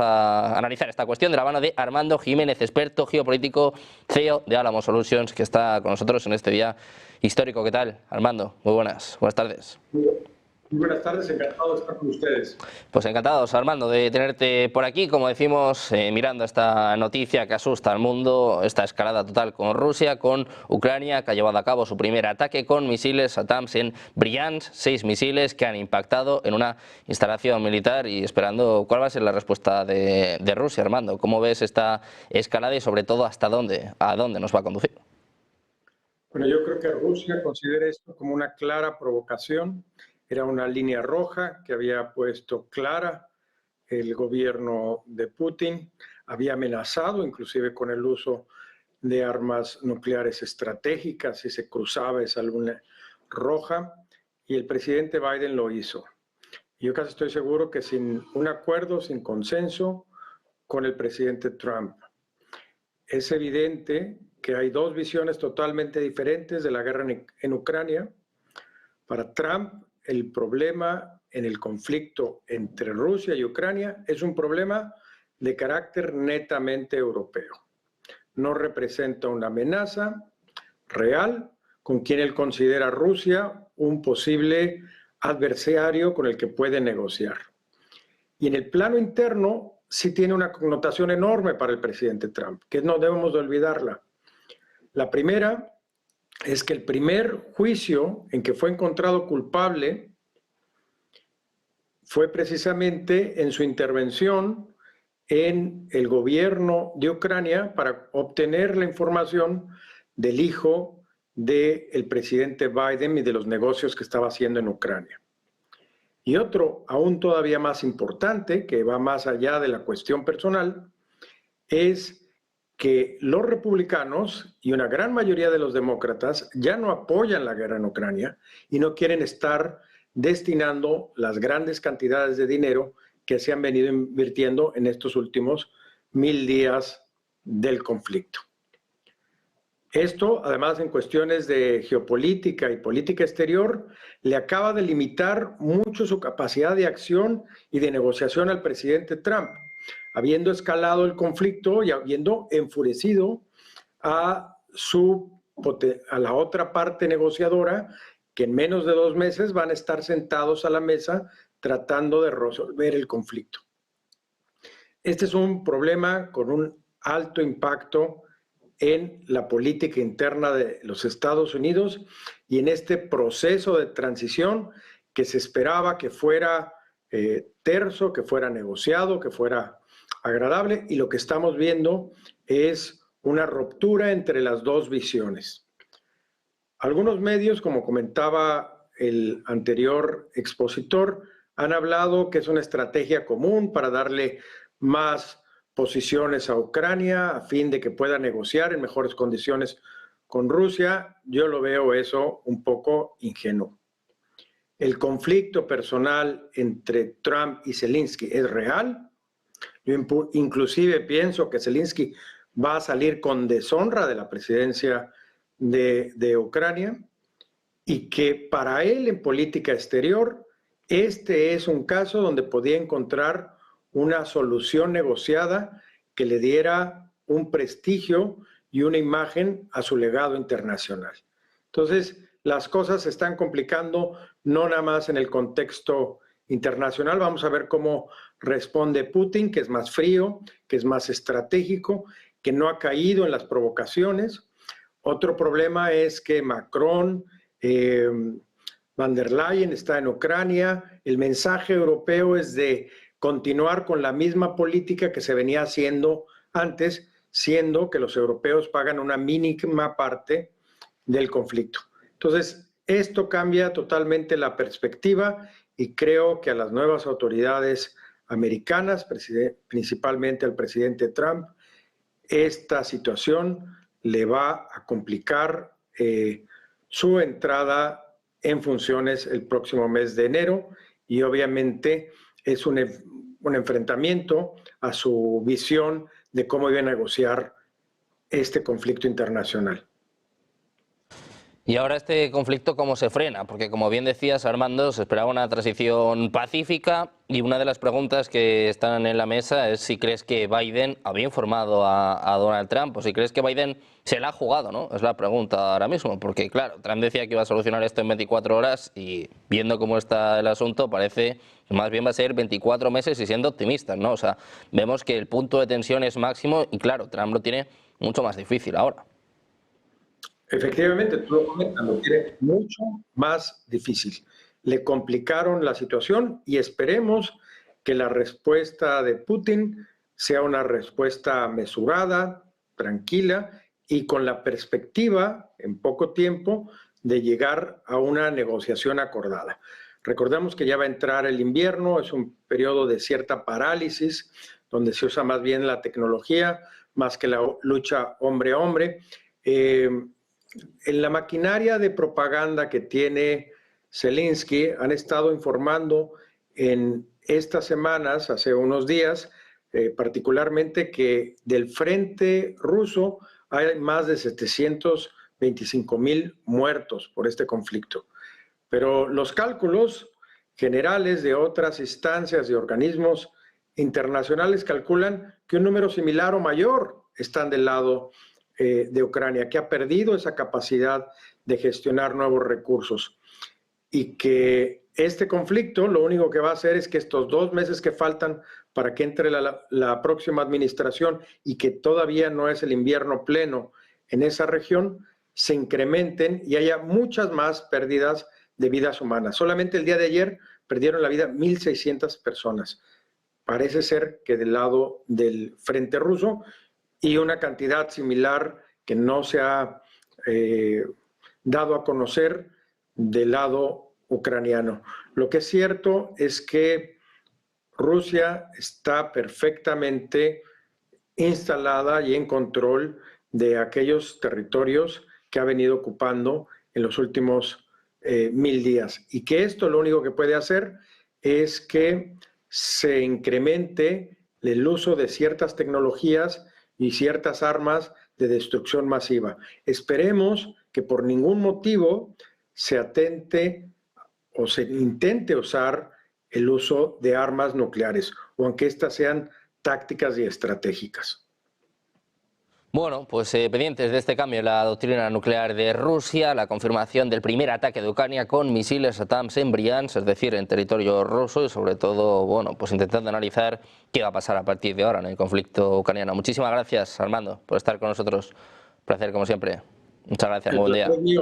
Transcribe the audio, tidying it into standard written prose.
a analizar esta cuestión de la mano de Armando Jiménez, experto geopolítico, CEO de Alamo Solutions, que está con nosotros en este día histórico. ¿Qué tal, Armando? Muy buenas tardes. Muy buenas tardes, encantado de estar con ustedes. Pues encantados, Armando, de tenerte por aquí, como decimos, mirando esta noticia que asusta al mundo, esta escalada total con Rusia, con Ucrania, que ha llevado a cabo su primer ataque con misiles ATACMS en Bryansk, 6 misiles que han impactado en una instalación militar, y esperando cuál va a ser la respuesta de Rusia. Armando, ¿cómo ves esta escalada y sobre todo a dónde nos va a conducir? Bueno, yo creo que Rusia considera esto como una clara provocación. Era una línea roja que había puesto clara el gobierno de Putin. Había amenazado inclusive con el uso de armas nucleares estratégicas si se cruzaba esa línea roja, y el presidente Biden lo hizo. Yo casi estoy seguro que sin un acuerdo, sin consenso con el presidente Trump. Es evidente que hay dos visiones totalmente diferentes de la guerra en Ucrania. Para Trump, el problema en el conflicto entre Rusia y Ucrania es un problema de carácter netamente europeo. No representa una amenaza real con quien él considera a Rusia un posible adversario con el que puede negociar. Y en el plano interno sí tiene una connotación enorme para el presidente Trump, que no debemos de olvidarla. La primera es que el primer juicio en que fue encontrado culpable fue precisamente en su intervención en el gobierno de Ucrania para obtener la información del hijo del presidente Biden y de los negocios que estaba haciendo en Ucrania. Y otro, aún todavía más importante, que va más allá de la cuestión personal, es que los republicanos y una gran mayoría de los demócratas ya no apoyan la guerra en Ucrania y no quieren estar destinando las grandes cantidades de dinero que se han venido invirtiendo en estos últimos 1000 días del conflicto. Esto, además, en cuestiones de geopolítica y política exterior, le acaba de limitar mucho su capacidad de acción y de negociación al presidente Trump, habiendo escalado el conflicto y habiendo enfurecido a la otra parte negociadora, que en menos de 2 meses van a estar sentados a la mesa tratando de resolver el conflicto. Este es un problema con un alto impacto en la política interna de los Estados Unidos y en este proceso de transición que se esperaba que fuera terso, que fuera negociado, que fuera agradable, y lo que estamos viendo es una ruptura entre las dos visiones. Algunos medios, como comentaba el anterior expositor, han hablado que es una estrategia común para darle más posiciones a Ucrania a fin de que pueda negociar en mejores condiciones con Rusia. Yo lo veo eso un poco ingenuo. El conflicto personal entre Trump y Zelensky es real. Yo inclusive pienso que Zelensky va a salir con deshonra de la presidencia de Ucrania, y que para él en política exterior este es un caso donde podía encontrar una solución negociada que le diera un prestigio y una imagen a su legado internacional. Entonces, las cosas se están complicando no nada más en el contexto internacional. Vamos a ver cómo responde Putin, que es más frío, que es más estratégico, que no ha caído en las provocaciones. Otro problema es que Macron, Van der Leyen está en Ucrania. El mensaje europeo es de continuar con la misma política que se venía haciendo antes, siendo que los europeos pagan una mínima parte del conflicto. Entonces, esto cambia totalmente la perspectiva y creo que a las nuevas autoridades americanas, principalmente al presidente Trump, esta situación le va a complicar su entrada en funciones el próximo mes de enero, y obviamente es un enfrentamiento a su visión de cómo iba a negociar este conflicto internacional. Y ahora este conflicto, ¿cómo se frena? Porque como bien decías, Armando, se esperaba una transición pacífica y una de las preguntas que están en la mesa es si crees que Biden había informado a Donald Trump o si crees que Biden se la ha jugado, ¿no? Es la pregunta ahora mismo, porque claro, Trump decía que iba a solucionar esto en 24 horas y viendo cómo está el asunto parece que más bien va a ser 24 meses y siendo optimistas, ¿no? O sea, vemos que el punto de tensión es máximo y claro, Trump lo tiene mucho más difícil ahora. Efectivamente, tú lo comentas, lo tiene mucho más difícil. Le complicaron la situación y esperemos que la respuesta de Putin sea una respuesta mesurada, tranquila y con la perspectiva en poco tiempo de llegar a una negociación acordada. Recordemos que ya va a entrar el invierno, es un periodo de cierta parálisis, donde se usa más bien la tecnología, más que la lucha hombre a hombre. En la maquinaria de propaganda que tiene Zelensky han estado informando en estas semanas, hace unos días, particularmente que del frente ruso hay más de 725,000 muertos por este conflicto. Pero los cálculos generales de otras instancias y organismos internacionales calculan que un número similar o mayor están del lado de Ucrania, que ha perdido esa capacidad de gestionar nuevos recursos y que este conflicto lo único que va a hacer es que estos 2 meses que faltan para que entre la próxima administración y que todavía no es el invierno pleno en esa región, se incrementen y haya muchas más pérdidas de vidas humanas. Solamente el día de ayer perdieron la vida 1,600 personas. Parece ser que del lado del frente ruso y una cantidad similar que no se ha dado a conocer del lado ucraniano. Lo que es cierto es que Rusia está perfectamente instalada y en control de aquellos territorios que ha venido ocupando en los últimos 1,000 días y que esto lo único que puede hacer es que se incremente el uso de ciertas tecnologías y ciertas armas de destrucción masiva. Esperemos que por ningún motivo se atente o se intente usar el uso de armas nucleares, o aunque éstas sean tácticas y estratégicas. Bueno, pues pendientes de este cambio en la doctrina nuclear de Rusia, la confirmación del primer ataque de Ucrania con misiles ATACMS en Briansk, es decir, en territorio ruso y sobre todo, bueno, pues intentando analizar qué va a pasar a partir de ahora en el conflicto ucraniano. Muchísimas gracias, Armando, por estar con nosotros. Un placer como siempre. Muchas gracias, muy buen día.